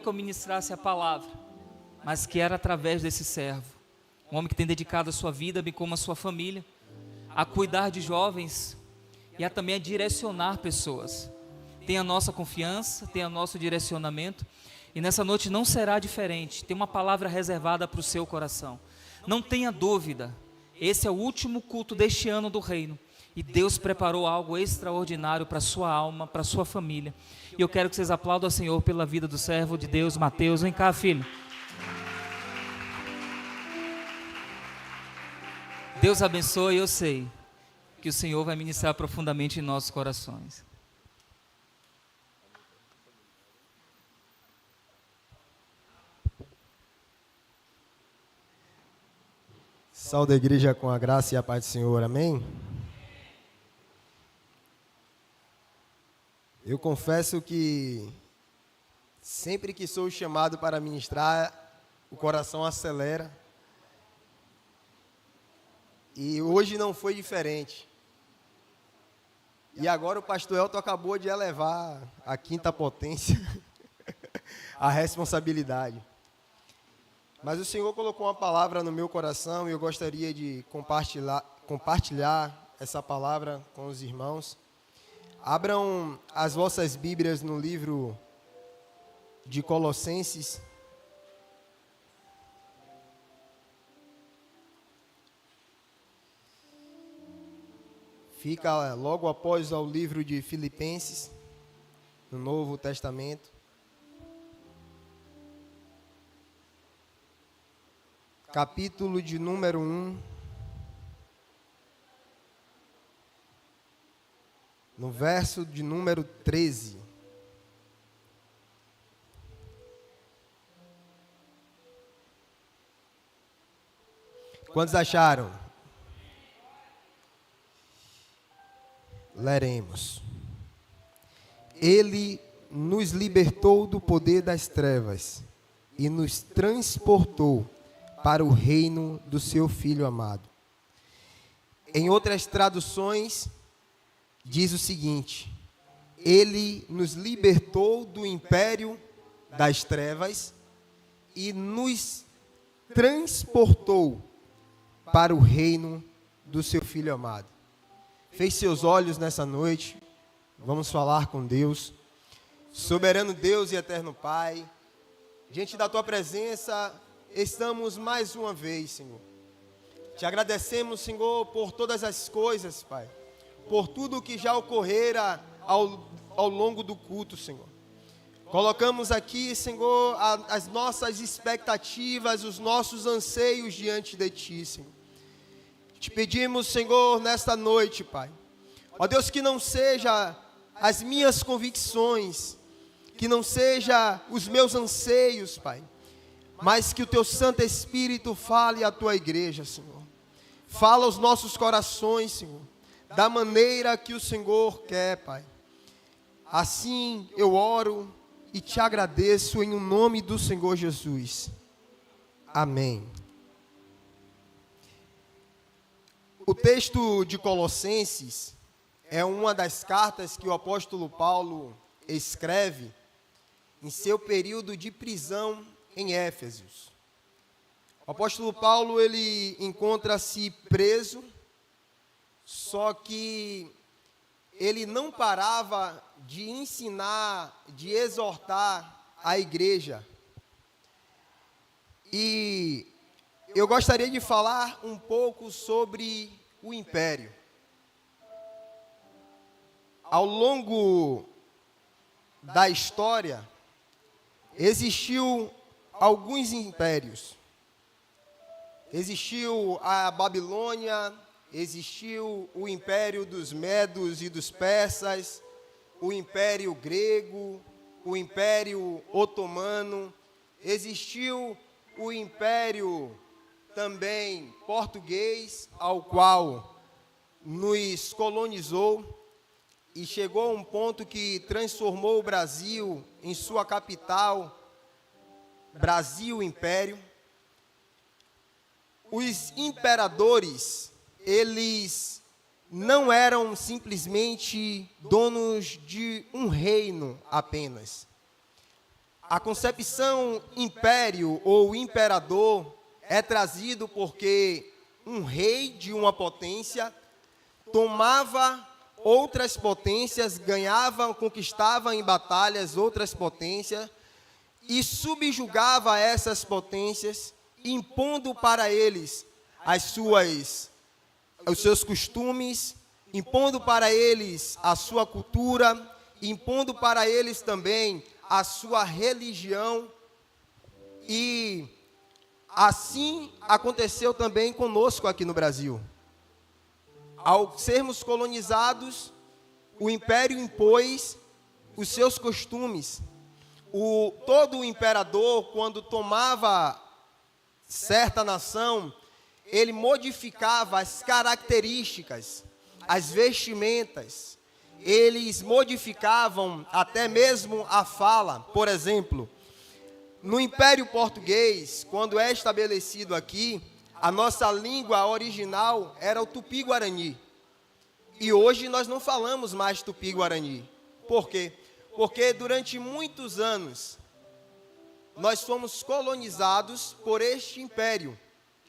que eu ministrasse a palavra, mas que era através desse servo, um homem que tem dedicado a sua vida, bem como a sua família, a cuidar de jovens e a também a direcionar pessoas. Tem a nossa confiança, tem o nosso direcionamento, e nessa noite não será diferente. Tem uma palavra reservada para o seu coração. Não tenha dúvida, esse é o último culto deste ano do reino, e Deus preparou algo extraordinário para a sua alma, para a sua família. E eu quero que vocês aplaudam ao Senhor pela vida do servo de Deus, Mateus. Vem cá, filho. Deus abençoe, eu sei que o Senhor vai ministrar profundamente em nossos corações. Saúde a igreja com a graça e a paz do Senhor, amém? Eu confesso que sempre que sou chamado para ministrar, o coração acelera. E hoje não foi diferente. E agora o pastor Elton acabou de elevar a quinta potência, a responsabilidade. Mas o Senhor colocou uma palavra no meu coração e eu gostaria de compartilhar essa palavra com os irmãos. Abram as vossas Bíblias no livro de Colossenses. Fica logo após ao livro de Filipenses, no Novo Testamento. Capítulo de número 1, no verso de número 13. Quantos acharam? Leremos. Ele nos libertou do poder das trevas e nos transportou para o reino do seu Filho amado. Em outras traduções, diz o seguinte: Ele nos libertou do império das trevas e nos transportou para o reino do seu Filho amado. Feche seus olhos nessa noite, vamos falar com Deus. Soberano Deus e eterno Pai, diante da Tua presença, estamos mais uma vez, Senhor. Te agradecemos, Senhor, por todas as coisas, Pai. Por tudo que já ocorrera ao longo do culto, Senhor. Colocamos aqui, Senhor, as nossas expectativas, os nossos anseios diante de Ti, Senhor. Te pedimos, Senhor, nesta noite, Pai. Ó Deus, que não seja as minhas convicções, que não seja os meus anseios, Pai, mas que o Teu Santo Espírito fale à Tua igreja, Senhor. Fala aos nossos corações, Senhor, da maneira que o Senhor quer, Pai. Assim eu oro e Te agradeço em o nome do Senhor Jesus. Amém. O texto de Colossenses é uma das cartas que o apóstolo Paulo escreve em seu período de prisão em Éfeso. O apóstolo Paulo, ele encontra-se preso, só que ele não parava de ensinar, de exortar a igreja. E eu gostaria de falar um pouco sobre o império. Ao longo da história, existiu alguns impérios. Existiu a Babilônia, existiu o império dos Medos e dos Persas, o império grego, o império otomano, existiu o império também português, ao qual nos colonizou e chegou a um ponto que transformou o Brasil em sua capital, Brasil Império. Os imperadores, eles não eram simplesmente donos de um reino apenas. A concepção império ou imperador é trazido porque um rei de uma potência tomava outras potências, ganhava, conquistava em batalhas outras potências e subjugava essas potências, impondo para eles os seus costumes, impondo para eles a sua cultura, impondo para eles também a sua religião. E assim aconteceu também conosco aqui no Brasil. Ao sermos colonizados, o império impôs os seus costumes. Todo imperador, quando tomava certa nação, ele modificava as características, as vestimentas, eles modificavam até mesmo a fala. Por exemplo, no Império Português, quando é estabelecido aqui, a nossa língua original era o Tupi-Guarani. E hoje nós não falamos mais Tupi-Guarani. Por quê? Porque durante muitos anos nós fomos colonizados por este império,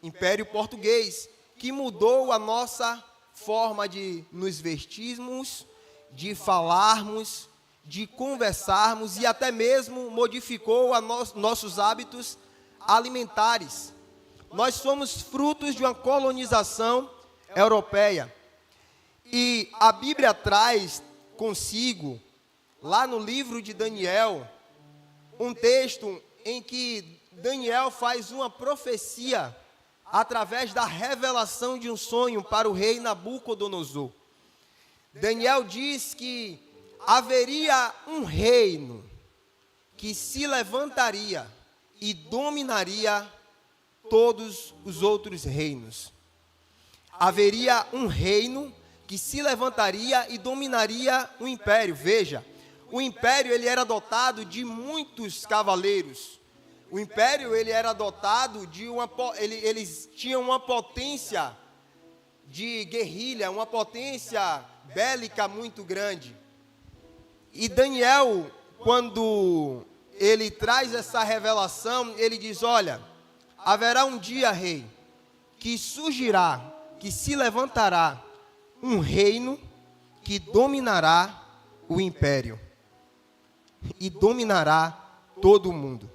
Império Português, que mudou a nossa forma de nos vestirmos, de falarmos, de conversarmos e até mesmo modificou nossos hábitos alimentares. Nós somos frutos de uma colonização europeia. E a Bíblia traz consigo, lá no livro de Daniel, um texto em que Daniel faz uma profecia através da revelação de um sonho para o rei Nabucodonosor. Daniel diz que haveria um reino que se levantaria e dominaria todos os outros reinos. Haveria um reino que se levantaria e dominaria o império. Veja, o império ele era dotado de muitos cavaleiros. O império ele era dotado de eles tinham uma potência de guerrilha, uma potência bélica muito grande. E Daniel, quando ele traz essa revelação, ele diz: olha, haverá um dia, rei, que surgirá, que se levantará um reino que dominará o império e dominará todo o mundo.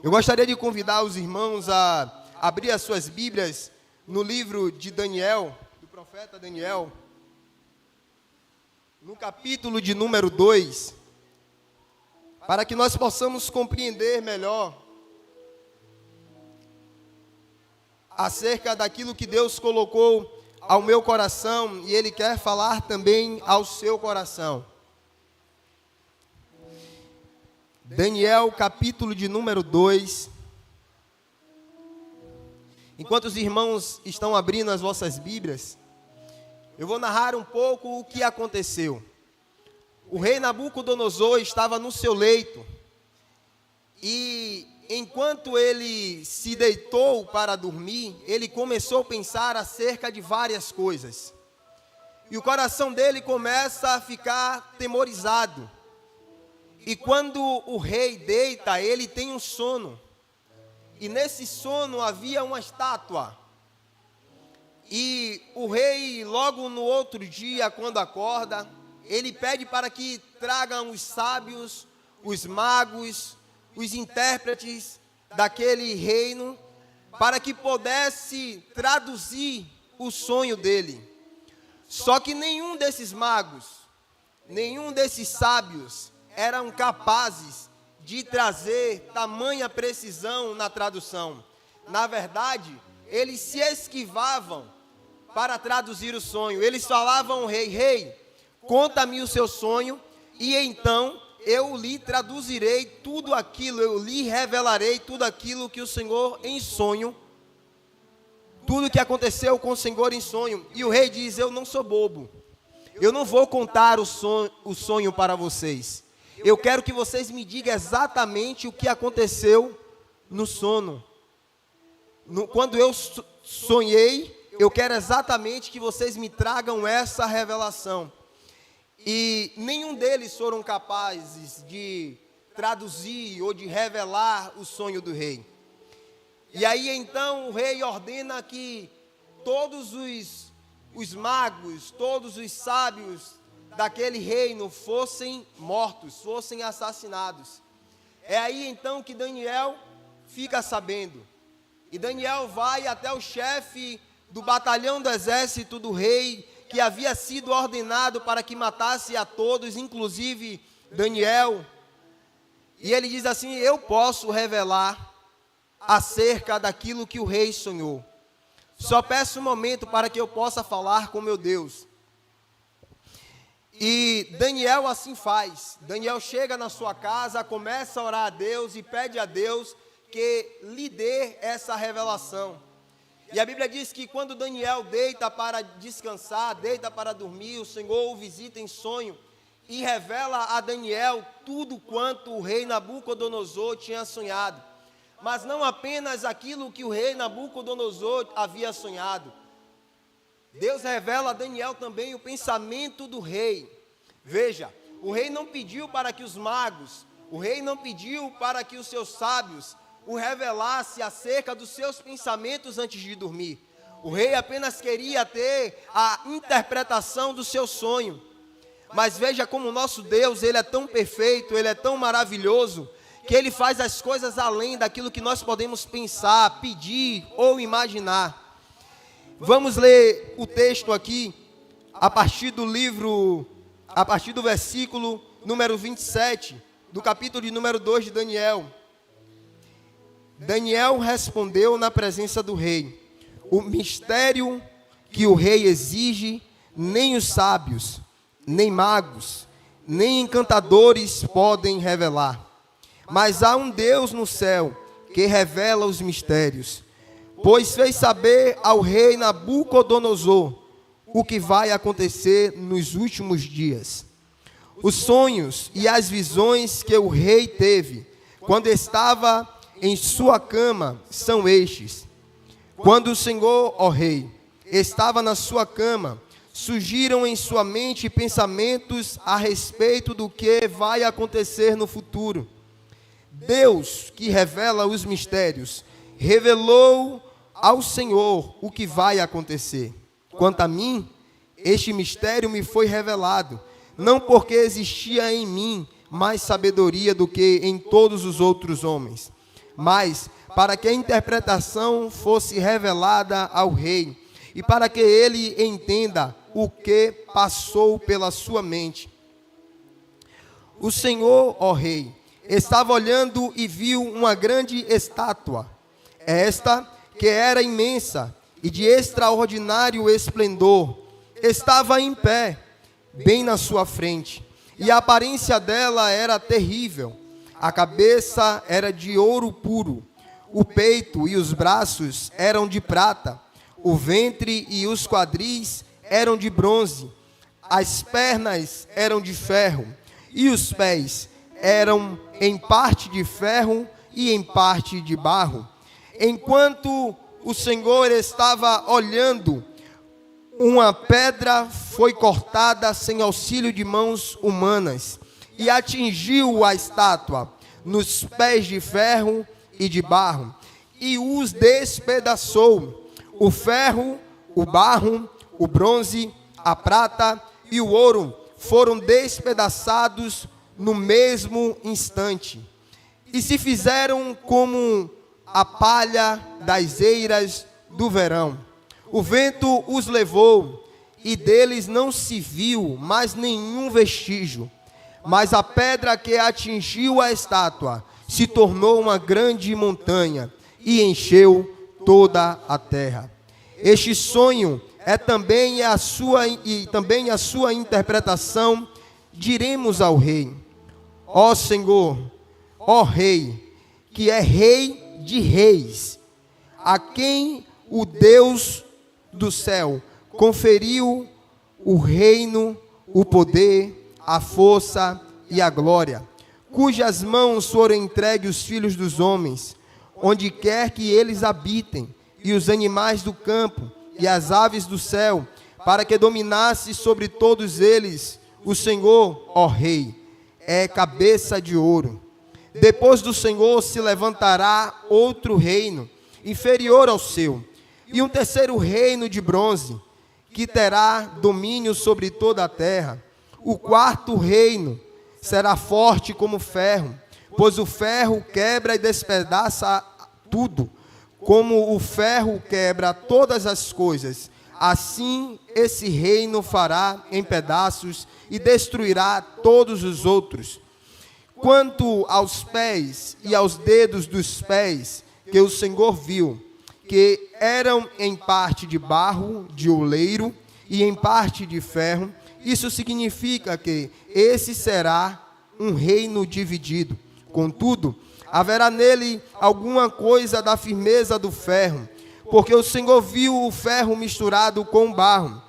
Eu gostaria de convidar os irmãos a abrir as suas Bíblias no livro de Daniel, do profeta Daniel, no capítulo de número 2, para que nós possamos compreender melhor acerca daquilo que Deus colocou ao meu coração e Ele quer falar também ao seu coração. Daniel, capítulo de número 2. Enquanto os irmãos estão abrindo as vossas Bíblias, eu vou narrar um pouco o que aconteceu. O rei Nabucodonosor estava no seu leito e, enquanto ele se deitou para dormir, ele começou a pensar acerca de várias coisas. E o coração dele começa a ficar temorizado. E quando o rei deita, ele tem um sono. E nesse sono havia uma estátua. E o rei, logo no outro dia, quando acorda, ele pede para que tragam os sábios, os magos, os intérpretes daquele reino, para que pudesse traduzir o sonho dele. Só que nenhum desses magos, nenhum desses sábios eram capazes de trazer tamanha precisão na tradução. Na verdade, eles se esquivavam para traduzir o sonho. Eles falavam ao rei: rei, conta-me o seu sonho, e então eu lhe traduzirei tudo aquilo, eu lhe revelarei tudo aquilo que o Senhor em sonho, tudo que aconteceu com o Senhor em sonho. E o rei diz: eu não sou bobo, eu não vou contar o sonho para vocês. Eu quero que vocês me digam exatamente o que aconteceu no sono. Quando eu sonhei, eu quero exatamente que vocês me tragam essa revelação. E nenhum deles foram capazes de traduzir ou de revelar o sonho do rei. E aí então o rei ordena que todos os magos, todos os sábios daquele reino fossem mortos, fossem assassinados. É aí então que Daniel fica sabendo. E Daniel vai até o chefe do batalhão do exército do rei, que havia sido ordenado para que matasse a todos, inclusive Daniel. E ele diz assim: eu posso revelar acerca daquilo que o rei sonhou. Só peço um momento para que eu possa falar com meu Deus. E Daniel assim faz. Daniel chega na sua casa, começa a orar a Deus e pede a Deus que lhe dê essa revelação. E a Bíblia diz que quando Daniel deita para descansar, deita para dormir, o Senhor o visita em sonho e revela a Daniel tudo quanto o rei Nabucodonosor tinha sonhado. Mas não apenas aquilo que o rei Nabucodonosor havia sonhado. Deus revela a Daniel também o pensamento do rei. Veja, o rei não pediu para que os magos, o rei não pediu para que os seus sábios o revelasse acerca dos seus pensamentos antes de dormir. O rei apenas queria ter a interpretação do seu sonho. Mas veja como o nosso Deus, Ele é tão perfeito, Ele é tão maravilhoso, que Ele faz as coisas além daquilo que nós podemos pensar, pedir ou imaginar. Vamos ler o texto aqui, a partir do versículo número 27, do capítulo de número 2 de Daniel. Daniel respondeu na presença do rei: o mistério que o rei exige, nem os sábios, nem magos, nem encantadores podem revelar. Mas há um Deus no céu que revela os mistérios. Pois fez saber ao rei Nabucodonosor o que vai acontecer nos últimos dias. Os sonhos e as visões que o rei teve quando estava em sua cama são estes. Quando o Senhor, ó rei, estava na sua cama, surgiram em sua mente pensamentos a respeito do que vai acontecer no futuro. Deus, que revela os mistérios, revelou ao Senhor o que vai acontecer. Quanto a mim, este mistério me foi revelado, não porque existia em mim mais sabedoria do que em todos os outros homens, mas para que a interpretação fosse revelada ao rei, e para que ele entenda o que passou pela sua mente. O Senhor, ó rei, estava olhando e viu uma grande estátua, esta que era imensa e de extraordinário esplendor, estava em pé, bem na sua frente, e a aparência dela era terrível. A cabeça era de ouro puro, o peito e os braços eram de prata, o ventre e os quadris eram de bronze, as pernas eram de ferro, e os pés eram em parte de ferro e em parte de barro. Enquanto o Senhor estava olhando, uma pedra foi cortada sem auxílio de mãos humanas e atingiu a estátua nos pés de ferro e de barro e os despedaçou. O ferro, o barro, o bronze, a prata e o ouro foram despedaçados no mesmo instante e se fizeram como a palha das eiras do verão. O vento os levou e deles não se viu mais nenhum vestígio. Mas a pedra que atingiu a estátua se tornou uma grande montanha e encheu toda a terra. Este sonho é também a sua interpretação. Diremos ao rei: ó Senhor, ó Rei, que é Rei de reis, a quem o Deus do céu conferiu o reino, o poder, a força e a glória, cujas mãos foram entregues os filhos dos homens, onde quer que eles habitem, e os animais do campo, e as aves do céu, para que dominasse sobre todos eles. O Senhor, ó Rei, é cabeça de ouro. Depois do Senhor se levantará outro reino, inferior ao seu, e um terceiro reino de bronze, que terá domínio sobre toda a terra. O quarto reino será forte como ferro, pois o ferro quebra e despedaça tudo, como o ferro quebra todas as coisas. Assim esse reino fará em pedaços e destruirá todos os outros. Quanto aos pés e aos dedos dos pés, que o Senhor viu, que eram em parte de barro, de oleiro, e em parte de ferro, isso significa que esse será um reino dividido. Contudo, haverá nele alguma coisa da firmeza do ferro, porque o Senhor viu o ferro misturado com barro.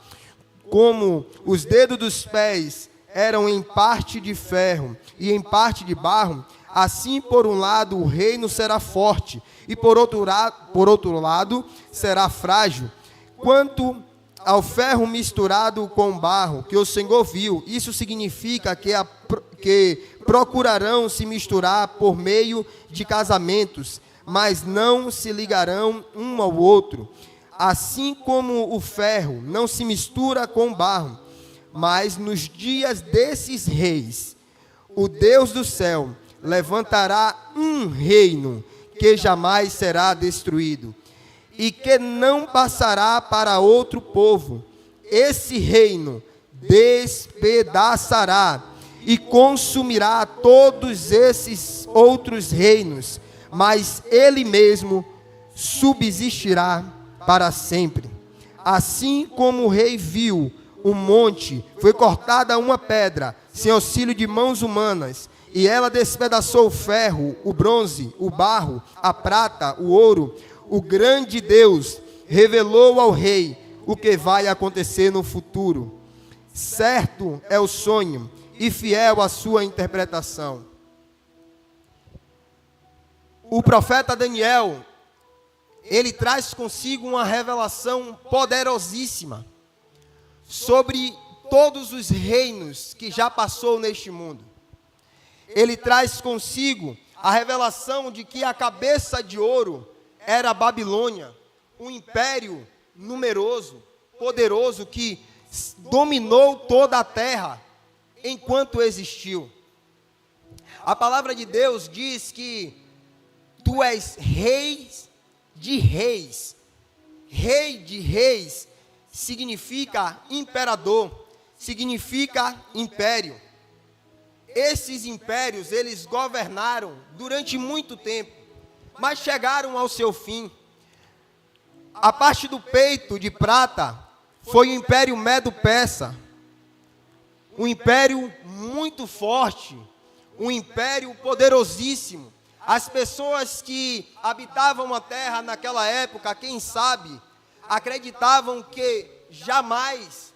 Como os dedos dos pés eram em parte de ferro e em parte de barro, assim por um lado o reino será forte, e por outro lado será frágil. Quanto ao ferro misturado com barro, que o Senhor viu, isso significa que procurarão se misturar por meio de casamentos, mas não se ligarão um ao outro. Assim como o ferro não se mistura com o barro. Mas nos dias desses reis, o Deus do céu levantará um reino que jamais será destruído, e que não passará para outro povo. Esse reino despedaçará e consumirá todos esses outros reinos, mas ele mesmo subsistirá para sempre. Assim como o rei viu o monte, foi cortada uma pedra, sem auxílio de mãos humanas, e ela despedaçou o ferro, o bronze, o barro, a prata, o ouro. O grande Deus revelou ao rei o que vai acontecer no futuro. Certo é o sonho e fiel a sua interpretação. O profeta Daniel, ele traz consigo uma revelação poderosíssima sobre todos os reinos que já passou neste mundo. Ele traz consigo a revelação de que a cabeça de ouro era a Babilônia, um império numeroso, poderoso, que dominou toda a terra enquanto existiu. A palavra de Deus diz que tu és rei de reis. Rei de reis significa imperador, significa império. Esses impérios, eles governaram durante muito tempo, mas chegaram ao seu fim. A parte do peito de prata foi o Império Medo-Persa, um império muito forte, um império poderosíssimo. As pessoas que habitavam a terra naquela época, quem sabe, acreditavam que jamais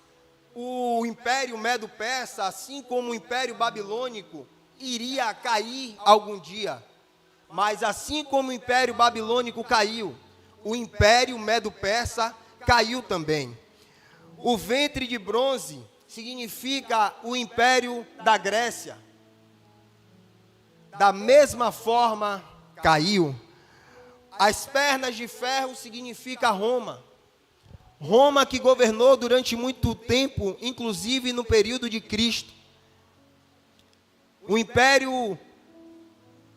o Império Medo-Persa, assim como o Império Babilônico, iria cair algum dia. Mas assim como o Império Babilônico caiu, o Império Medo-Persa caiu também. O ventre de bronze significa o Império da Grécia. Da mesma forma, caiu. As pernas de ferro significa Roma. Roma que governou durante muito tempo, inclusive no período de Cristo. O império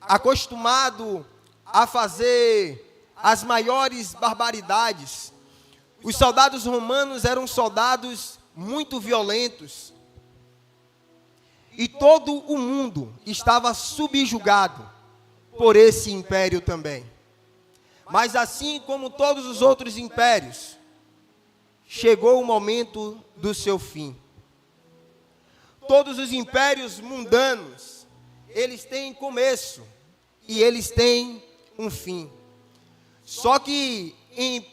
acostumado a fazer as maiores barbaridades. Os soldados romanos eram soldados muito violentos. E todo o mundo estava subjugado por esse império também. Mas assim como todos os outros impérios, chegou o momento do seu fim. Todos os impérios mundanos, eles têm começo e eles têm um fim. Só que em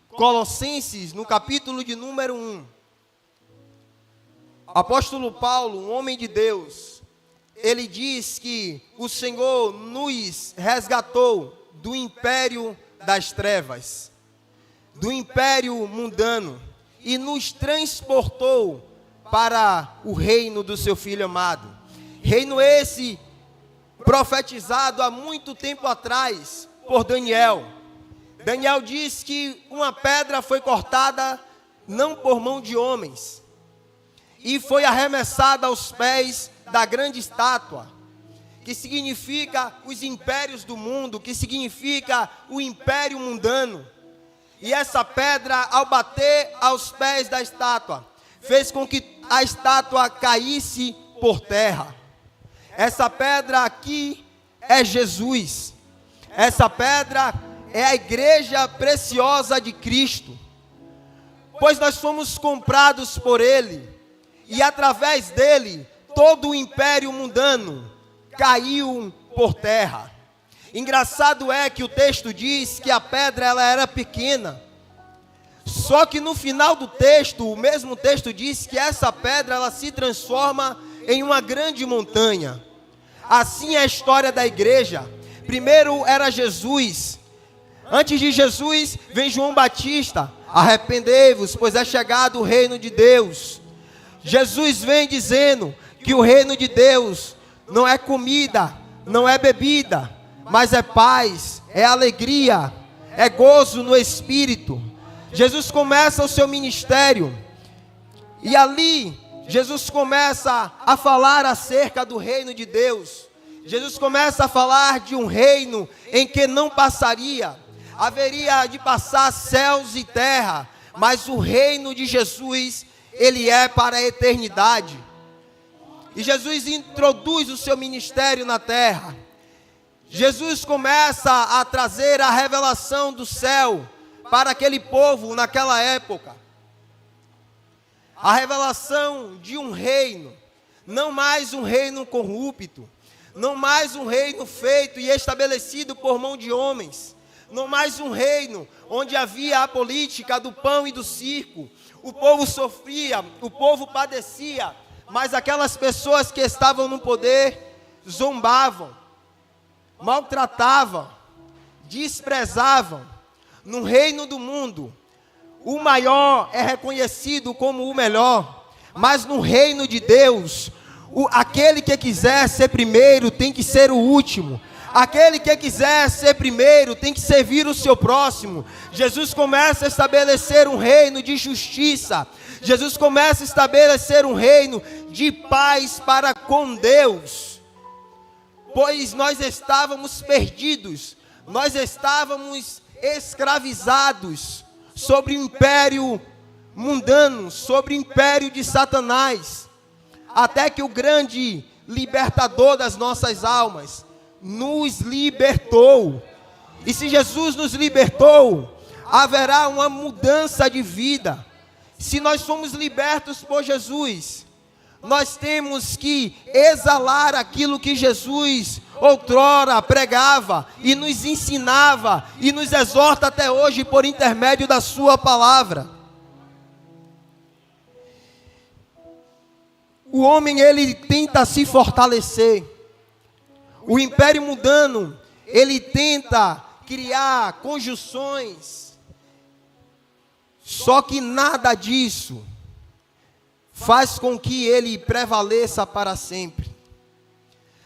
Colossenses, no capítulo de número 1, apóstolo Paulo, um homem de Deus, ele diz que o Senhor nos resgatou do império das trevas, do império mundano, e nos transportou para o reino do seu Filho amado. Reino esse profetizado há muito tempo atrás por Daniel. Daniel diz que uma pedra foi cortada não por mão de homens e foi arremessada aos pés da grande estátua, que significa os impérios do mundo, que significa o império mundano. E essa pedra, ao bater aos pés da estátua, fez com que a estátua caísse por terra. Essa pedra aqui é Jesus. Essa pedra é a igreja preciosa de Cristo, pois nós fomos comprados por Ele, e através dele, todo o império mundano caiu por terra. Engraçado é que o texto diz que a pedra ela era pequena, só que no final do texto, o mesmo texto diz que essa pedra ela se transforma em uma grande montanha. Assim é a história da igreja. Primeiro era Jesus. Antes de Jesus, vem João Batista: arrependei-vos, pois é chegado o reino de Deus. Jesus vem dizendo que o reino de Deus não é comida, não é bebida, mas é paz, é alegria, é gozo no Espírito. Jesus começa o seu ministério, e ali Jesus começa a falar acerca do reino de Deus. Jesus começa a falar de um reino em que não passaria, haveria de passar céus e terra, mas o reino de Jesus, ele é para a eternidade. E Jesus introduz o seu ministério na terra. Jesus começa a trazer a revelação do céu para aquele povo naquela época. A revelação de um reino, não mais um reino corrupto, não mais um reino feito e estabelecido por mão de homens, não mais um reino onde havia a política do pão e do circo. O povo sofria, o povo padecia, mas aquelas pessoas que estavam no poder zombavam, maltratavam, desprezavam. No reino do mundo, o maior é reconhecido como o melhor, mas no reino de Deus, aquele que quiser ser primeiro tem que ser o último. Aquele que quiser ser primeiro tem que servir o seu próximo. Jesus começa a estabelecer um reino de justiça. Jesus começa a estabelecer um reino de paz para com Deus. Pois nós estávamos perdidos, nós estávamos escravizados sobre o império mundano, sobre o império de Satanás, até que o grande libertador das nossas almas nos libertou. E se Jesus nos libertou, haverá uma mudança de vida. Se nós somos libertos por Jesus, nós temos que exalar aquilo que Jesus outrora pregava e nos ensinava e nos exorta até hoje por intermédio da sua palavra. O homem, ele tenta se fortalecer. O império mundano, ele tenta criar conjunções, só que nada disso faz com que ele prevaleça para sempre.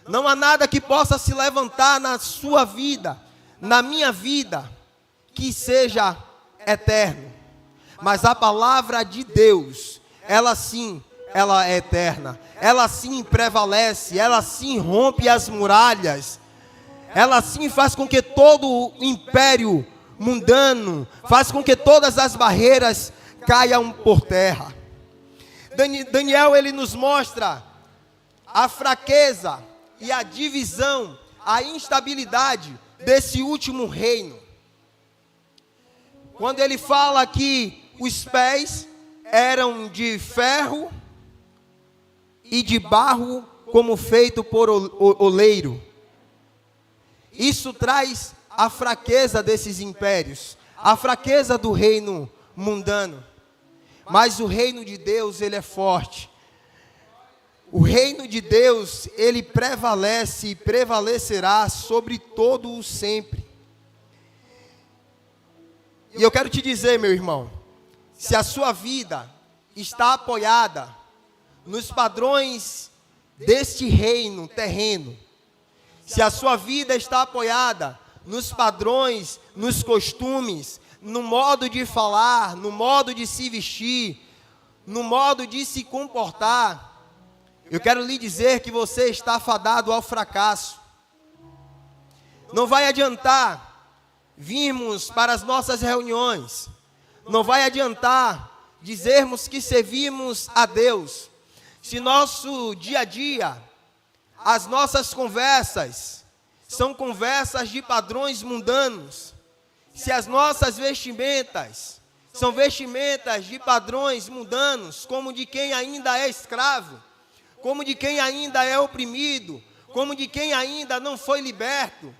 Não há nada que possa se levantar na sua vida, na minha vida, que seja eterno. Mas a palavra de Deus, ela sim, ela é eterna. Ela sim prevalece, ela sim rompe as muralhas. Ela sim faz com que todo o império mundano, faz com que todas as barreiras caiam por terra. Daniel, ele nos mostra a fraqueza e a divisão, a instabilidade desse último reino. Quando ele fala que os pés eram de ferro e de barro, como feito por oleiro. Isso traz a fraqueza desses impérios, a fraqueza do reino mundano. Mas o reino de Deus, ele é forte. O reino de Deus, ele prevalece e prevalecerá sobre todo o sempre. E eu quero te dizer, meu irmão, se a sua vida está apoiada nos padrões deste reino terreno, se a sua vida está apoiada nos padrões, nos costumes, no modo de falar, no modo de se vestir, no modo de se comportar, eu quero lhe dizer que você está fadado ao fracasso. Não vai adiantar virmos para as nossas reuniões, não vai adiantar dizermos que servimos a Deus, se nosso dia a dia, as nossas conversas, são conversas de padrões mundanos, se as nossas vestimentas são vestimentas de padrões mundanos, como de quem ainda é escravo, como de quem ainda é oprimido, como de quem ainda não foi liberto.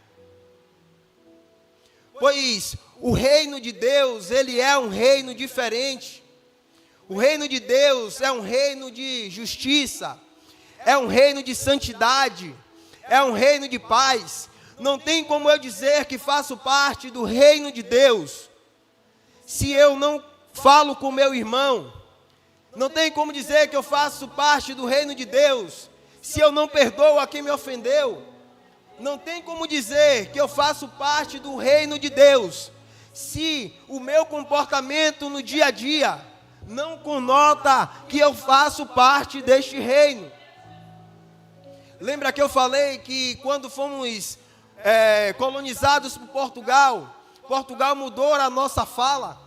Pois o reino de Deus, ele é um reino diferente. O reino de Deus é um reino de justiça, é um reino de santidade, é um reino de paz. Não tem como eu dizer que faço parte do reino de Deus se eu não falo com meu irmão. Não tem como dizer que eu faço parte do reino de Deus se eu não perdoo a quem me ofendeu. Não tem como dizer que eu faço parte do reino de Deus se o meu comportamento no dia a dia não conota que eu faço parte deste reino. Lembra que eu falei que quando fomos colonizados por Portugal, Portugal mudou a nossa fala.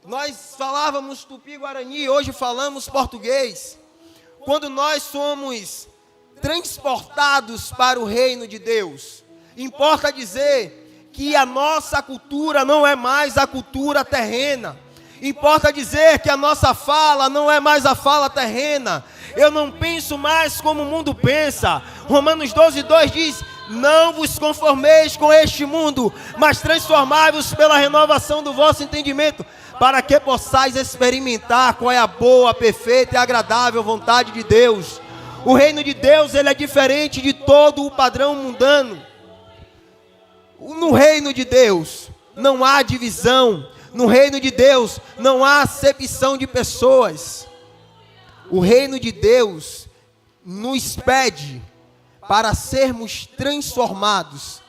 Nós falávamos tupi-guarani, hoje falamos português. Quando nós somos transportados para o reino de Deus, importa dizer que a nossa cultura não é mais a cultura terrena. Importa dizer que a nossa fala não é mais a fala terrena. Eu não penso mais como o mundo pensa. Romanos 12:2 diz: não vos conformeis com este mundo, mas transformai-vos pela renovação do vosso entendimento, para que possais experimentar qual é a boa, perfeita e agradável vontade de Deus. O reino de Deus, ele é diferente de todo o padrão mundano. No reino de Deus não há divisão. No reino de Deus não há acepção de pessoas. O reino de Deus nos pede para sermos transformados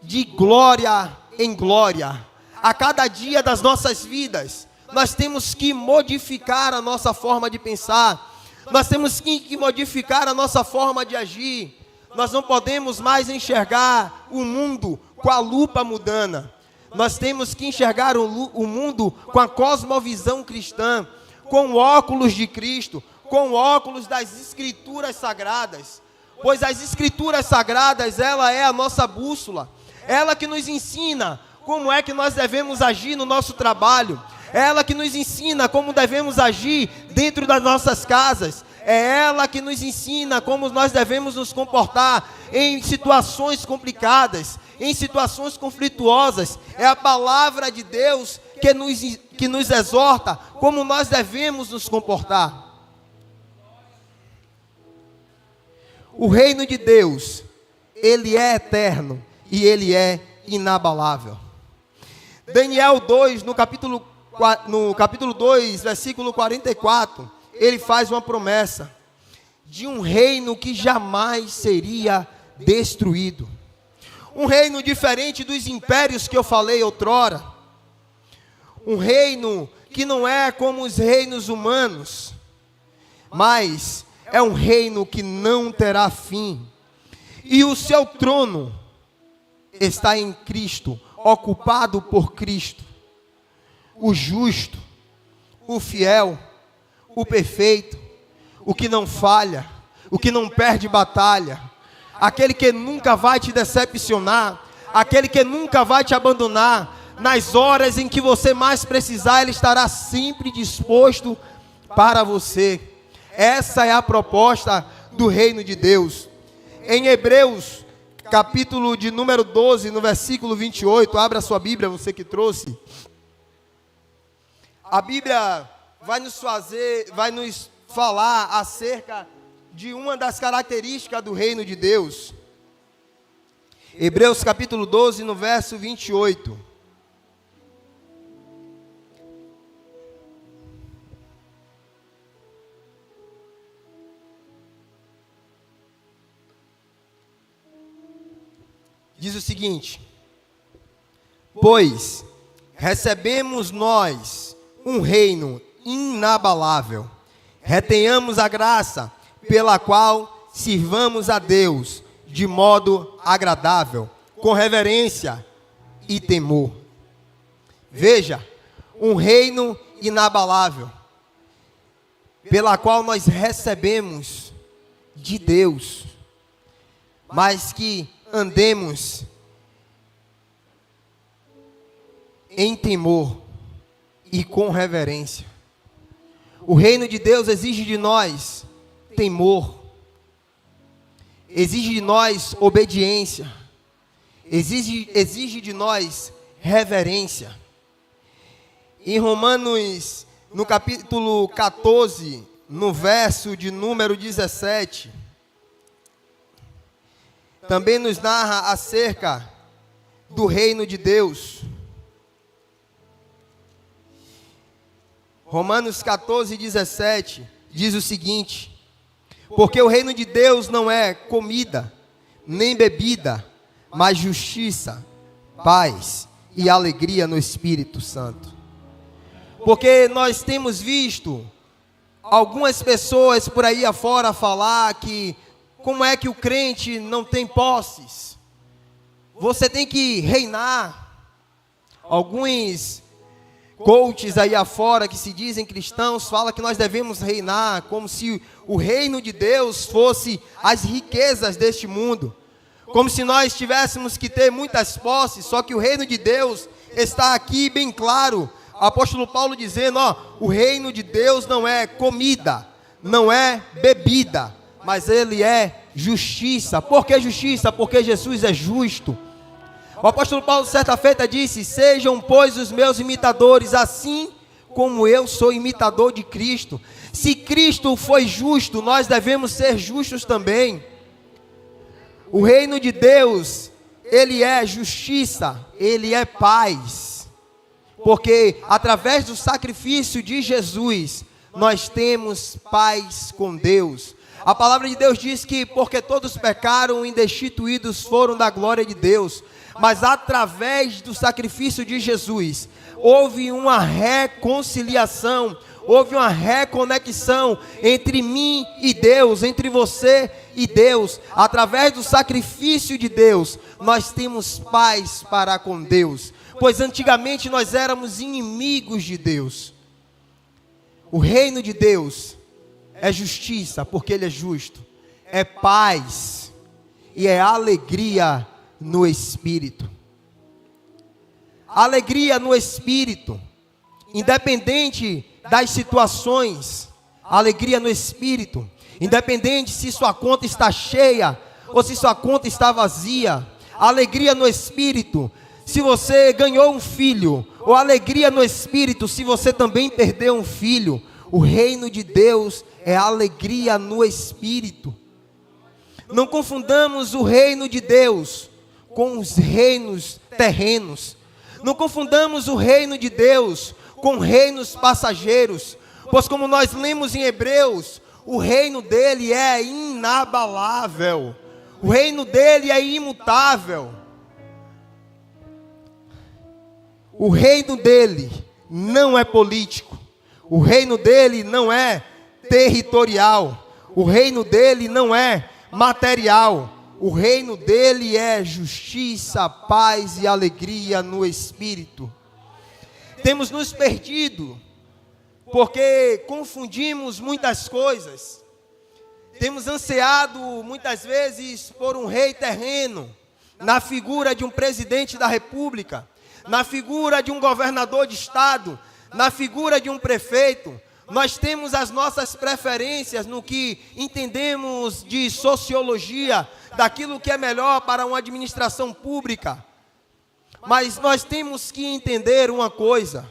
de glória em glória. A cada dia das nossas vidas, nós temos que modificar a nossa forma de pensar. Nós temos que modificar a nossa forma de agir. Nós não podemos mais enxergar o mundo com a lupa mundana. Nós temos que enxergar o mundo com a cosmovisão cristã, com o óculos de Cristo, com o óculos das Escrituras Sagradas. Pois as Escrituras Sagradas, ela é a nossa bússola. Ela que nos ensina como é que nós devemos agir no nosso trabalho. Ela que nos ensina como devemos agir dentro das nossas casas. É ela que nos ensina como nós devemos nos comportar em situações complicadas, em situações conflituosas. É a palavra de Deus que nos exorta como nós devemos nos comportar. O reino de Deus, ele é eterno e ele é inabalável. Daniel 2, no capítulo 2, versículo 44, ele faz uma promessa de um reino que jamais seria destruído. Um reino diferente dos impérios que eu falei outrora. Um reino que não é como os reinos humanos, mas é um reino que não terá fim. E o seu trono está em Cristo, ocupado por Cristo. O justo, o fiel, o perfeito, o que não falha, o que não perde batalha, aquele que nunca vai te decepcionar, aquele que nunca vai te abandonar. Nas horas em que você mais precisar, ele estará sempre disposto para você. Essa é a proposta do reino de Deus. Em Hebreus, capítulo de número 12, no versículo 28, abra sua Bíblia, você que trouxe. A Bíblia vai nos falar acerca de uma das características do reino de Deus. Hebreus capítulo 12, no verso 28. seguinte: pois recebemos nós um reino inabalável, retenhamos a graça pela qual sirvamos a Deus de modo agradável, com reverência e temor. Veja, um reino inabalável, pela qual nós recebemos de Deus, mas que andemos em temor e com reverência. O reino de Deus exige de nós temor, exige de nós obediência, exige de nós reverência. Em Romanos, no capítulo 14, no verso de número 17, também nos narra acerca do reino de Deus. Romanos 14, 17, diz o seguinte: porque o reino de Deus não é comida, nem bebida, mas justiça, paz e alegria no Espírito Santo. Porque nós temos visto algumas pessoas por aí afora falar que como é que o crente não tem posses? Você tem que reinar. Alguns coaches aí afora que se dizem cristãos falam que nós devemos reinar, como se o reino de Deus fosse as riquezas deste mundo, como se nós tivéssemos que ter muitas posses. Só que o reino de Deus está aqui bem claro, o apóstolo Paulo dizendo, o reino de Deus não é comida, não é bebida, mas ele é justiça. Por que justiça? Porque Jesus é justo. O apóstolo Paulo certa feita disse: sejam pois os meus imitadores, assim como eu sou imitador de Cristo. Se Cristo foi justo, nós devemos ser justos também. O reino de Deus, ele é justiça, ele é paz, porque através do sacrifício de Jesus, nós temos paz com Deus. A palavra de Deus diz que porque todos pecaram e destituídos foram da glória de Deus, mas através do sacrifício de Jesus, houve uma reconciliação, houve uma reconexão entre mim e Deus, entre você e Deus. Através do sacrifício de Deus, nós temos paz para com Deus, pois antigamente nós éramos inimigos de Deus. O reino de Deus é justiça, porque Ele é justo, é paz e é alegria no Espírito. Alegria no Espírito, independente das situações, alegria no Espírito, independente se sua conta está cheia ou se sua conta está vazia, alegria no Espírito, se você ganhou um filho, ou alegria no Espírito, se você também perdeu um filho. O reino de Deus é alegria no Espírito. Não confundamos o reino de Deus com os reinos terrenos. Não confundamos o reino de Deus com reinos passageiros, pois como nós lemos em Hebreus, o reino dele é inabalável, o reino dele é imutável. O reino dele não é político, o reino dele não é territorial, o reino dele não é material. O reino dele é justiça, paz e alegria no Espírito. Temos nos perdido, porque confundimos muitas coisas. Temos ansiado muitas vezes por um rei terreno, na figura de um presidente da república, na figura de um governador de estado, na figura de um prefeito. Nós temos as nossas preferências no que entendemos de sociologia, daquilo que é melhor para uma administração pública. Mas nós temos que entender uma coisa: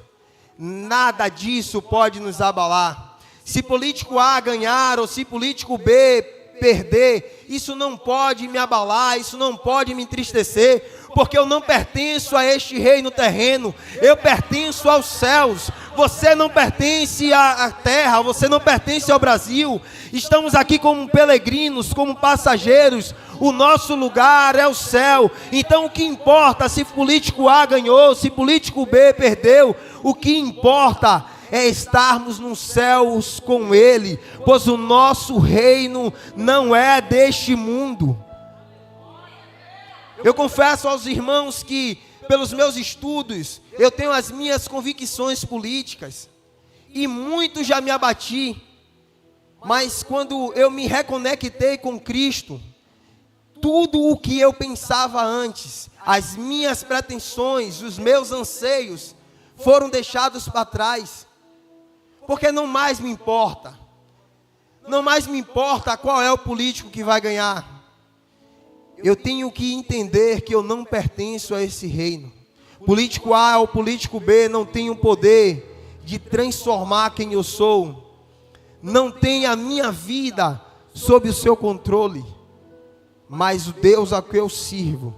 nada disso pode nos abalar. Se político A ganhar ou se político B perder, isso não pode me abalar, isso não pode me entristecer, porque eu não pertenço a este reino terreno, eu pertenço aos céus. Você não pertence à terra, você não pertence ao Brasil. Estamos aqui como peregrinos, como passageiros. O nosso lugar é o céu. Então o que importa se político A ganhou, se político B perdeu, o que importa é estarmos nos céus com Ele, pois o nosso reino não é deste mundo. Eu confesso aos irmãos que, pelos meus estudos, eu tenho as minhas convicções políticas, e muito já me abati, mas quando eu me reconectei com Cristo, tudo o que eu pensava antes, as minhas pretensões, os meus anseios, foram deixados para trás, porque não mais me importa qual é o político que vai ganhar. Eu tenho que entender que eu não pertenço a esse reino. Político A ou político B não tem o poder de transformar quem eu sou. Não tem a minha vida sob o seu controle. Mas o Deus a que eu sirvo,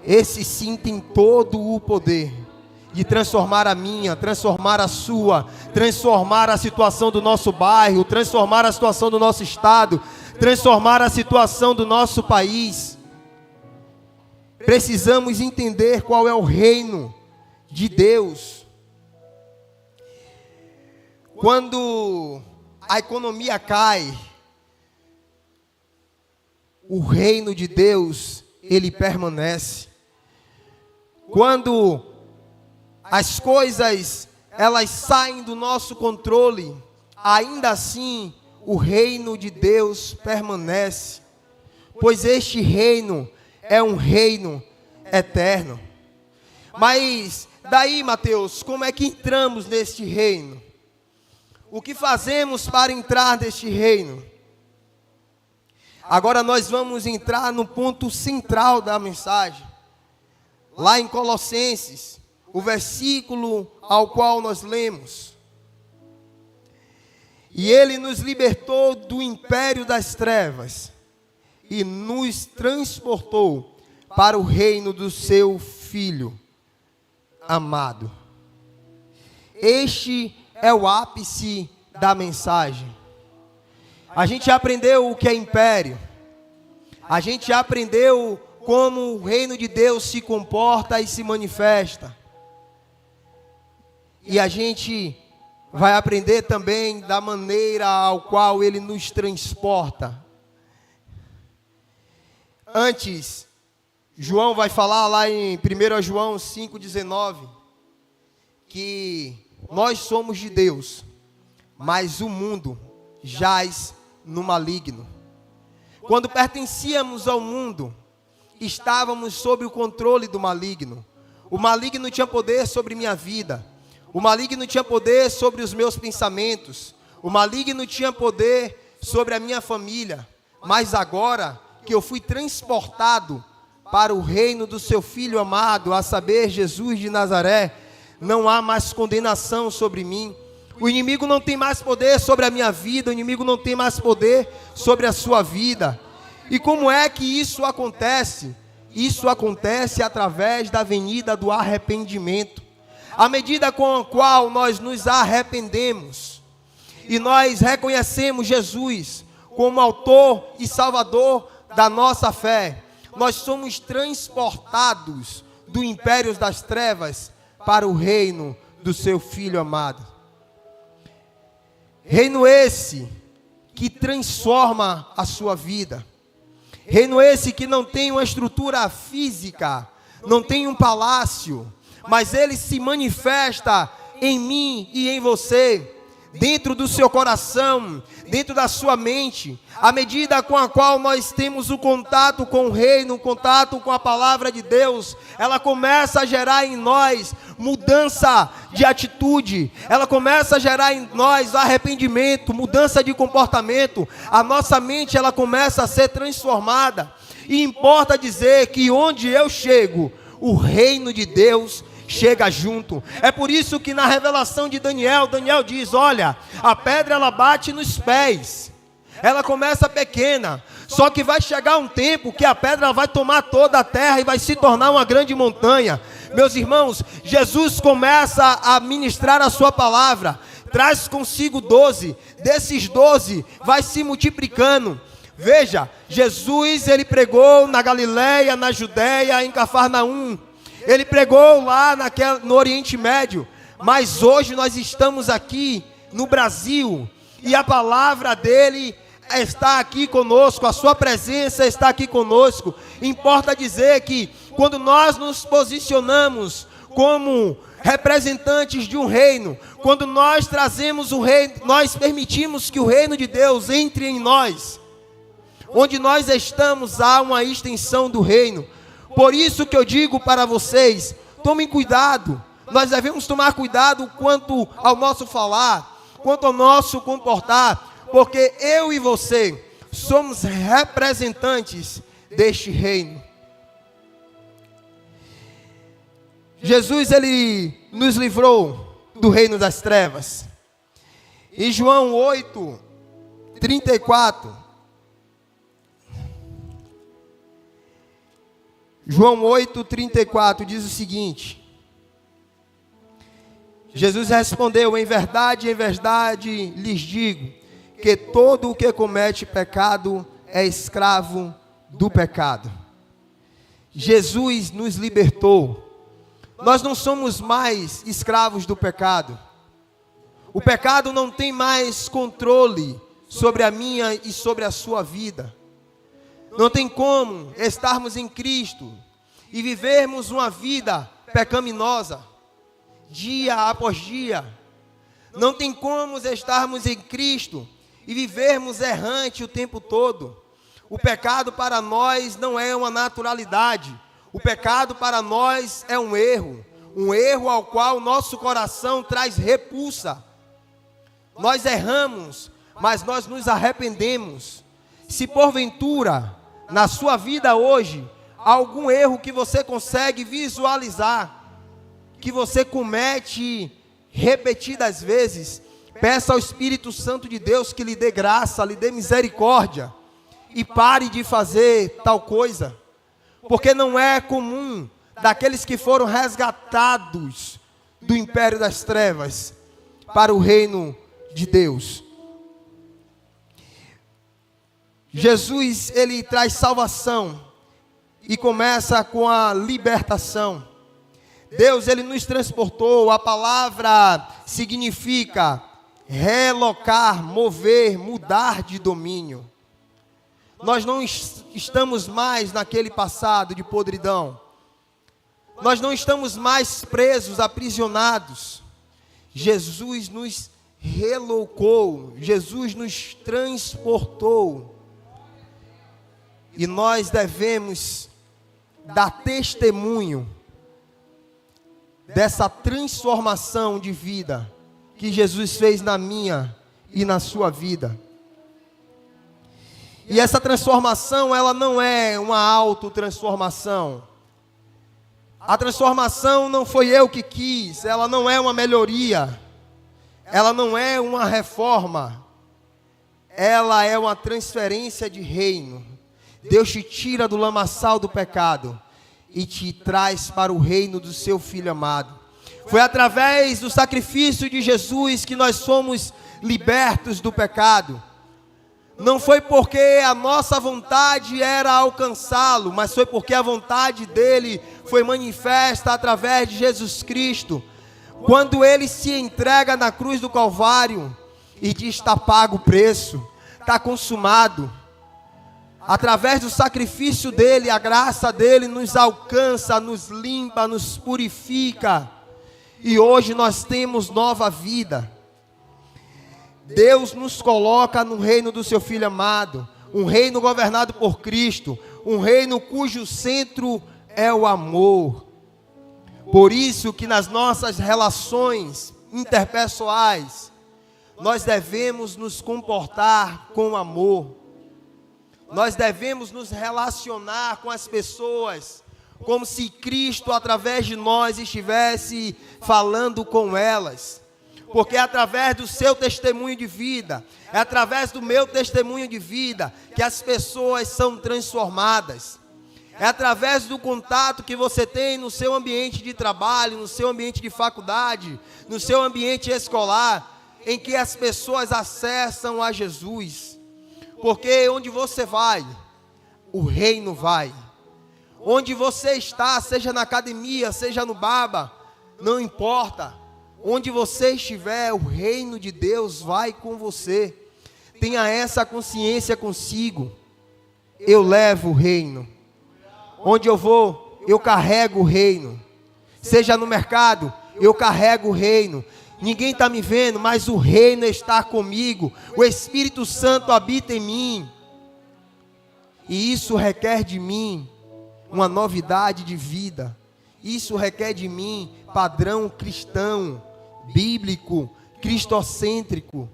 esse sim tem todo o poder de transformar a minha, transformar a sua, transformar a situação do nosso bairro, transformar a situação do nosso estado, transformar a situação do nosso país. Precisamos entender qual é o reino de Deus. Quando a economia cai, o reino de Deus, ele permanece. Quando as coisas, elas saem do nosso controle, ainda assim, o reino de Deus permanece. Pois este reino é um reino eterno. Mas daí, Mateus, como é que entramos neste reino? O que fazemos para entrar neste reino? Agora nós vamos entrar no ponto central da mensagem. Lá em Colossenses, o versículo ao qual nós lemos. E ele nos libertou do império das trevas e nos transportou para o reino do seu Filho amado. Este é o ápice da mensagem. A gente aprendeu o que é império. A gente aprendeu como o reino de Deus se comporta e se manifesta. E a gente vai aprender também da maneira ao qual ele nos transporta. Antes, João vai falar lá em 1 João 5,19, que nós somos de Deus, mas o mundo jaz no maligno. Quando pertencíamos ao mundo, estávamos sob o controle do maligno. O maligno tinha poder sobre minha vida. O maligno tinha poder sobre os meus pensamentos. O maligno tinha poder sobre a minha família. Mas agora que eu fui transportado para o reino do seu Filho amado, a saber, Jesus de Nazaré, não há mais condenação sobre mim. O inimigo não tem mais poder sobre a minha vida, o inimigo não tem mais poder sobre a sua vida. E como é que isso acontece? Isso acontece através da avenida do arrependimento. À medida com a qual nós nos arrependemos e nós reconhecemos Jesus como autor e salvador da nossa fé, nós somos transportados do império das trevas para o reino do seu Filho amado. Reino esse que transforma a sua vida. Reino esse que não tem uma estrutura física, não tem um palácio, mas ele se manifesta em mim e em você, dentro do seu coração, dentro da sua mente. À medida com a qual nós temos o contato com o reino, o contato com a palavra de Deus, ela começa a gerar em nós mudança de atitude, ela começa a gerar em nós arrependimento, mudança de comportamento. A nossa mente, ela começa a ser transformada. E importa dizer que onde eu chego, o reino de Deus chega junto. É por isso que na revelação de Daniel diz: olha, a pedra ela bate nos pés. Ela começa pequena, só que vai chegar um tempo que a pedra vai tomar toda a terra e vai se tornar uma grande montanha. Meus irmãos, Jesus começa a ministrar a sua palavra, traz consigo 12, desses 12 vai se multiplicando. Veja, Jesus ele pregou na Galileia, na Judéia, em Cafarnaum, ele pregou lá no Oriente Médio, mas hoje nós estamos aqui no Brasil, e a palavra dele está aqui conosco, a sua presença está aqui conosco. Importa dizer que quando nós nos posicionamos como representantes de um reino, quando nós trazemos o reino, nós permitimos que o reino de Deus entre em nós. Onde nós estamos há uma extensão do reino. Por isso que eu digo para vocês, tomem cuidado. Nós devemos tomar cuidado quanto ao nosso falar, quanto ao nosso comportar, porque eu e você somos representantes deste reino. Jesus, ele nos livrou do reino das trevas. Em João 8:34, João 8:34 diz o seguinte: Jesus respondeu: em verdade lhes digo, que todo o que comete pecado é escravo do pecado. Jesus nos libertou. Nós não somos mais escravos do pecado. O pecado não tem mais controle sobre a minha e sobre a sua vida. Não tem como estarmos em Cristo e vivermos uma vida pecaminosa, dia após dia. Não tem como estarmos em Cristo e vivermos errante o tempo todo. O pecado para nós não é uma naturalidade. O pecado para nós é um erro ao qual o nosso coração traz repulsa. Nós erramos, mas nós nos arrependemos. Se porventura, na sua vida hoje, há algum erro que você consegue visualizar, que você comete repetidas vezes, peça ao Espírito Santo de Deus que lhe dê graça, lhe dê misericórdia, e pare de fazer tal coisa, porque não é comum daqueles que foram resgatados do império das trevas para o reino de Deus. Jesus, ele traz salvação e começa com a libertação. Deus, ele nos transportou. A palavra significa relocar, mover, mudar de domínio. Nós não estamos mais naquele passado de podridão. Nós não estamos mais presos, aprisionados. Jesus nos relocou, Jesus nos transportou. E nós devemos dar testemunho dessa transformação de vida que Jesus fez na minha e na sua vida. E essa transformação, ela não é uma autotransformação. A transformação não foi eu que quis, ela não é uma melhoria, ela não é uma reforma, ela é uma transferência de reino. Deus te tira do lamaçal do pecado e te traz para o reino do seu Filho amado. Foi através do sacrifício de Jesus que nós somos libertos do pecado. Não foi porque a nossa vontade era alcançá-lo, mas foi porque a vontade dele foi manifesta através de Jesus Cristo. Quando ele se entrega na cruz do Calvário e diz: está pago o preço, está consumado. Através do sacrifício dele, a graça dele nos alcança, nos limpa, nos purifica. E hoje nós temos nova vida. Deus nos coloca no reino do seu Filho amado, um reino governado por Cristo, um reino cujo centro é o amor. Por isso que nas nossas relações interpessoais, nós devemos nos comportar com amor. Nós devemos nos relacionar com as pessoas como se Cristo, através de nós, estivesse falando com elas. porque é através do seu testemunho de vida, é através do meu testemunho de vida, que as pessoas são transformadas. É através do contato que você tem no seu ambiente de trabalho, no seu ambiente de faculdade, no seu ambiente escolar, em que as pessoas acessam a Jesus. Porque onde você vai, o reino vai. Onde você está, seja na academia, seja no baba, não importa. Onde você estiver, o reino de Deus vai com você. Tenha essa consciência consigo. Eu levo o reino. Onde eu vou, eu carrego o reino. Seja no mercado, eu carrego o reino. Ninguém está me vendo, mas o reino está comigo. O Espírito Santo habita em mim. E isso requer de mim uma novidade de vida. Isso requer de mim padrão cristão, bíblico, cristocêntrico.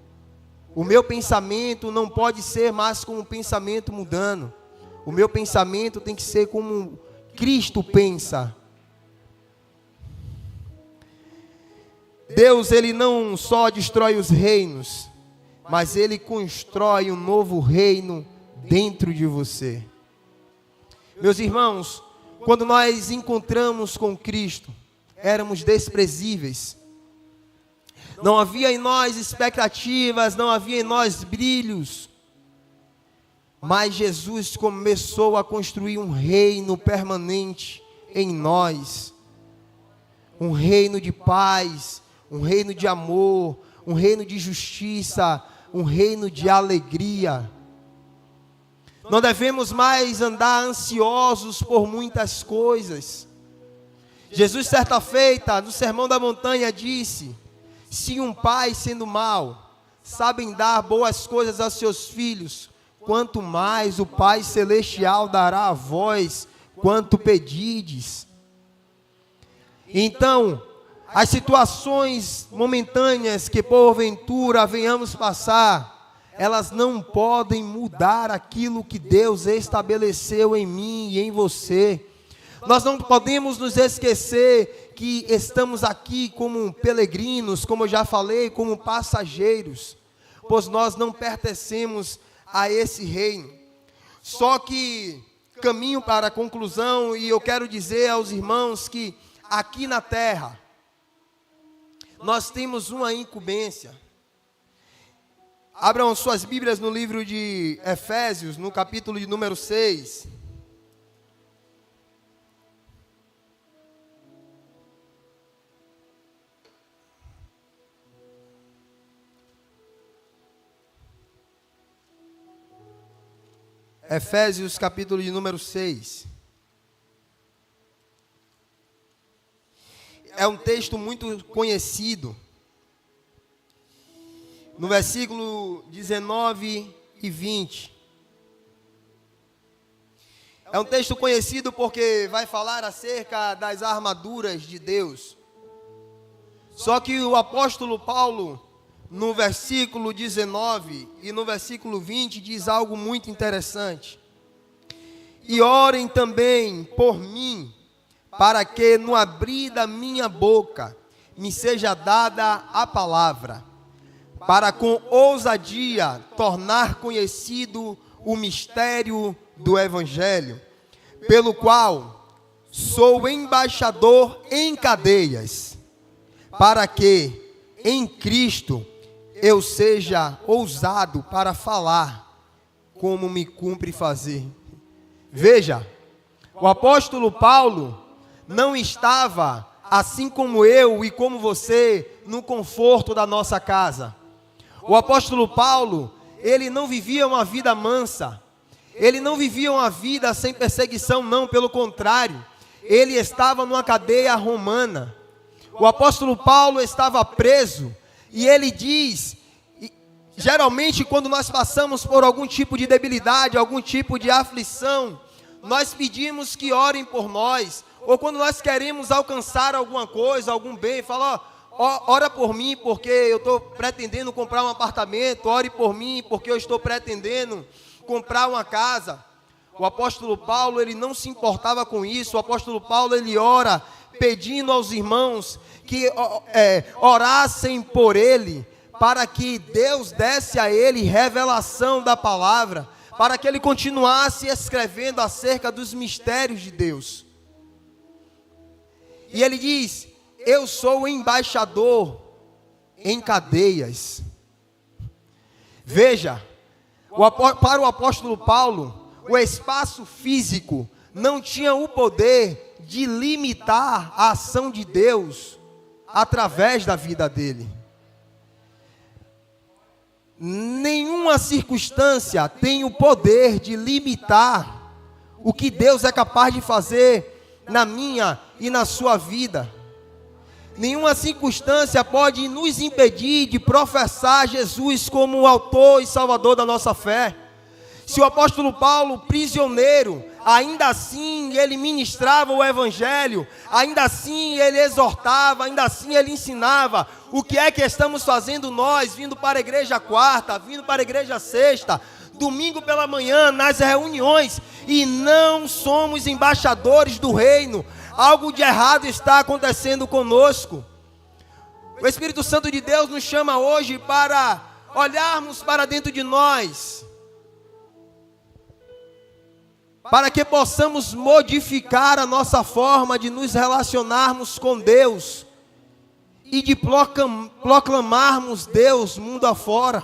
O meu pensamento não pode ser mais como um pensamento mundano. O meu pensamento tem que ser como Cristo pensa. Deus, Ele não só destrói os reinos, mas Ele constrói um novo reino dentro de você. Meus irmãos, quando nós encontramos com Cristo, éramos desprezíveis. Não havia em nós expectativas, não havia em nós brilhos. Mas Jesus começou a construir um reino permanente em nós. Um reino de paz, um reino de amor, um reino de justiça, um reino de alegria. Não devemos mais andar ansiosos por muitas coisas. Jesus, certa feita, no Sermão da Montanha, disse: se um pai, sendo mau, sabe dar boas coisas aos seus filhos, quanto mais o Pai Celestial dará a vós, quanto pedides. Então, as situações momentâneas que porventura venhamos passar, elas não podem mudar aquilo que Deus estabeleceu em mim e em você. Nós não podemos nos esquecer que estamos aqui como peregrinos, como eu já falei, como passageiros, pois nós não pertencemos a esse reino. Só que caminho para a conclusão, e eu quero dizer aos irmãos que aqui na terra nós temos uma incumbência. Abram suas Bíblias no livro de Efésios, no capítulo de número 6. Efésios, capítulo de número 6. É um texto muito conhecido. No versículo 19 e 20. É um texto conhecido porque vai falar acerca das armaduras de Deus. Só que o apóstolo Paulo, no versículo 19 e no versículo 20, diz algo muito interessante. E orem também por mim, para que no abrir da minha boca me seja dada a palavra, para com ousadia tornar conhecido o mistério do Evangelho, pelo qual sou embaixador em cadeias, para que em Cristo eu seja ousado para falar, como me cumpre fazer. Veja, o apóstolo Paulo não estava, assim como eu e como você, no conforto da nossa casa. O apóstolo Paulo, ele não vivia uma vida mansa, ele não vivia uma vida sem perseguição, não, pelo contrário, ele estava numa cadeia romana. O apóstolo Paulo estava preso, e ele diz, geralmente quando nós passamos por algum tipo de debilidade, algum tipo de aflição, nós pedimos que orem por nós, ou quando nós queremos alcançar alguma coisa, algum bem, fala, ora por mim porque eu estou pretendendo comprar um apartamento, ore por mim porque eu estou pretendendo comprar uma casa. O apóstolo Paulo, ele não se importava com isso. O apóstolo Paulo, ele ora pedindo aos irmãos que orassem por ele, para que Deus desse a ele revelação da palavra, para que ele continuasse escrevendo acerca dos mistérios de Deus. E ele diz: eu sou embaixador em cadeias. Veja, para o apóstolo Paulo, o espaço físico não tinha o poder de limitar a ação de Deus através da vida dele. Nenhuma circunstância tem o poder de limitar o que Deus é capaz de fazer na minha e na sua vida. Nenhuma circunstância pode nos impedir de professar Jesus como o autor e salvador da nossa fé. Se o apóstolo Paulo, prisioneiro, ainda assim ele ministrava o evangelho, ainda assim ele exortava, ainda assim ele ensinava. O que é que estamos fazendo nós, vindo para a igreja quarta, vindo para a igreja sexta, domingo pela manhã, nas reuniões, e não somos embaixadores do reino? Algo de errado está acontecendo conosco. O Espírito Santo de Deus nos chama hoje para olharmos para dentro de nós, para que possamos modificar a nossa forma de nos relacionarmos com Deus e de proclamarmos Deus mundo afora.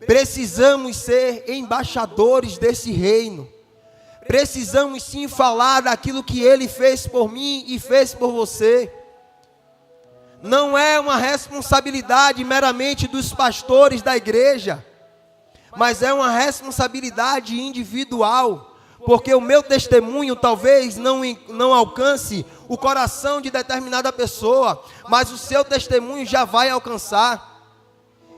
Precisamos ser embaixadores desse reino. Precisamos sim falar daquilo que Ele fez por mim e fez por você. Não é uma responsabilidade meramente dos pastores da igreja, mas é uma responsabilidade individual, porque o meu testemunho talvez não alcance o coração de determinada pessoa, mas o seu testemunho já vai alcançar.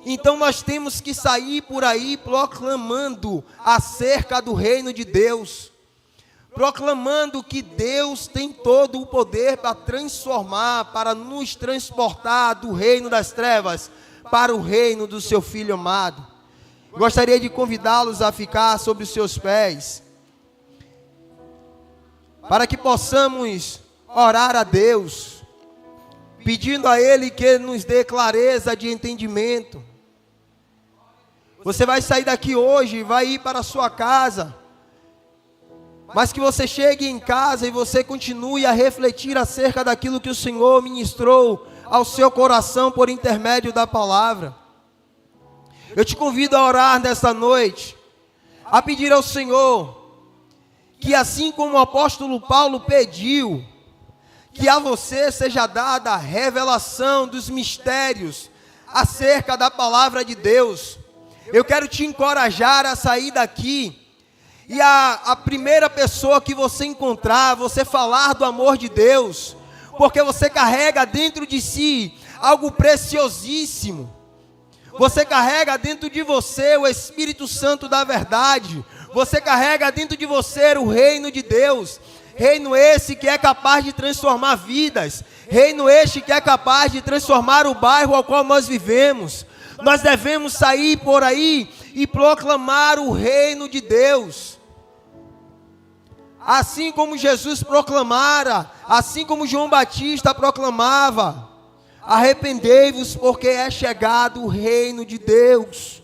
Então nós temos que sair por aí proclamando acerca do reino de Deus, proclamando que Deus tem todo o poder para transformar, para nos transportar do reino das trevas para o reino do seu Filho amado. Gostaria de convidá-los a ficar sobre os seus pés, para que possamos orar a Deus, pedindo a Ele que nos dê clareza de entendimento. Você vai sair daqui hoje, vai ir para a sua casa, mas que você chegue em casa e você continue a refletir acerca daquilo que o Senhor ministrou ao seu coração por intermédio da palavra. Eu te convido a orar nesta noite, a pedir ao Senhor que, assim como o apóstolo Paulo pediu, que a você seja dada a revelação dos mistérios acerca da palavra de Deus. Eu quero te encorajar a sair daqui e a primeira pessoa que você encontrar, você falar do amor de Deus, porque você carrega dentro de si algo preciosíssimo. Você carrega dentro de você o Espírito Santo da verdade. Você carrega dentro de você o reino de Deus. Reino esse que é capaz de transformar vidas. Reino este que é capaz de transformar o bairro ao qual nós vivemos. Nós devemos sair por aí e proclamar o reino de Deus. Assim como Jesus proclamara, assim como João Batista proclamava: arrependei-vos, porque é chegado o reino de Deus.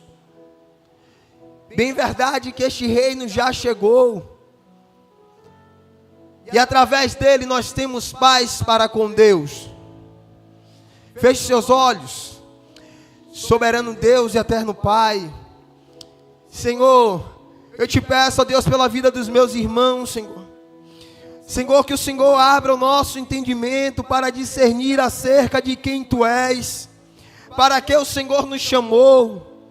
Bem verdade que este reino já chegou, e através dele nós temos paz para com Deus. Feche seus olhos. Soberano Deus e eterno Pai, Senhor, eu te peço, ó Deus, pela vida dos meus irmãos, Senhor. Senhor, que o Senhor abra o nosso entendimento para discernir acerca de quem Tu és, para que o Senhor nos chamou,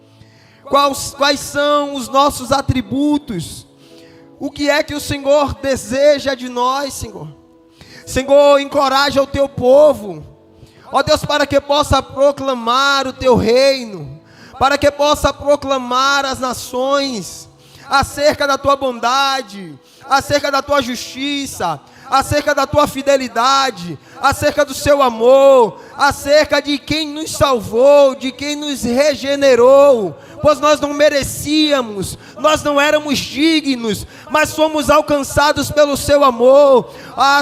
quais são os nossos atributos, o que é que o Senhor deseja de nós, Senhor. Senhor, encoraja o Teu povo, ó Deus, para que possa proclamar o Teu reino, para que possa proclamar às nações acerca da Tua bondade, acerca da Tua justiça, acerca da tua fidelidade, acerca do seu amor, acerca de quem nos salvou, de quem nos regenerou, pois nós não merecíamos, nós não éramos dignos, mas fomos alcançados pelo seu amor.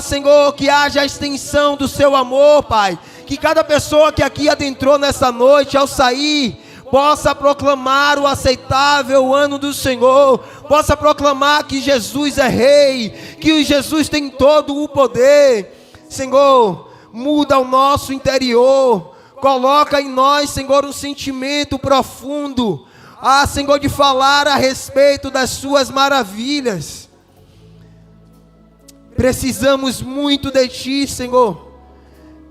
Senhor, que haja a extensão do seu amor, Pai, que cada pessoa que aqui adentrou nessa noite, ao sair, possa proclamar o aceitável ano do Senhor, possa proclamar que Jesus é Rei, que Jesus tem todo o poder. Senhor, muda o nosso interior, coloca em nós, Senhor, um sentimento profundo, Senhor, de falar a respeito das suas maravilhas. Precisamos muito de Ti, Senhor,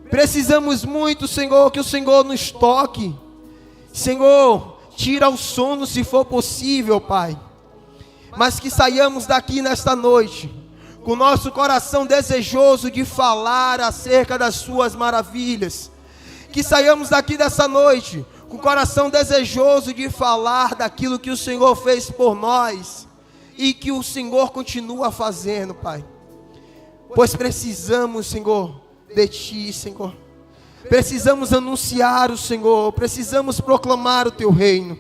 precisamos muito, Senhor, que o Senhor nos toque. Senhor, tira o sono se for possível, Pai, mas que saiamos daqui nesta noite, com o nosso coração desejoso de falar acerca das suas maravilhas, que saiamos daqui dessa noite, com o coração desejoso de falar daquilo que o Senhor fez por nós, e que o Senhor continua fazendo, Pai, pois precisamos, Senhor, de Ti, Senhor. Precisamos anunciar o Senhor, precisamos proclamar o Teu reino.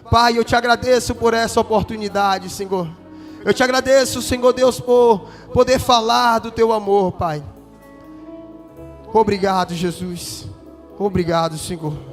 Pai, eu Te agradeço por essa oportunidade, Senhor. Eu Te agradeço, Senhor Deus, por poder falar do Teu amor, Pai. Obrigado, Jesus. Obrigado, Senhor.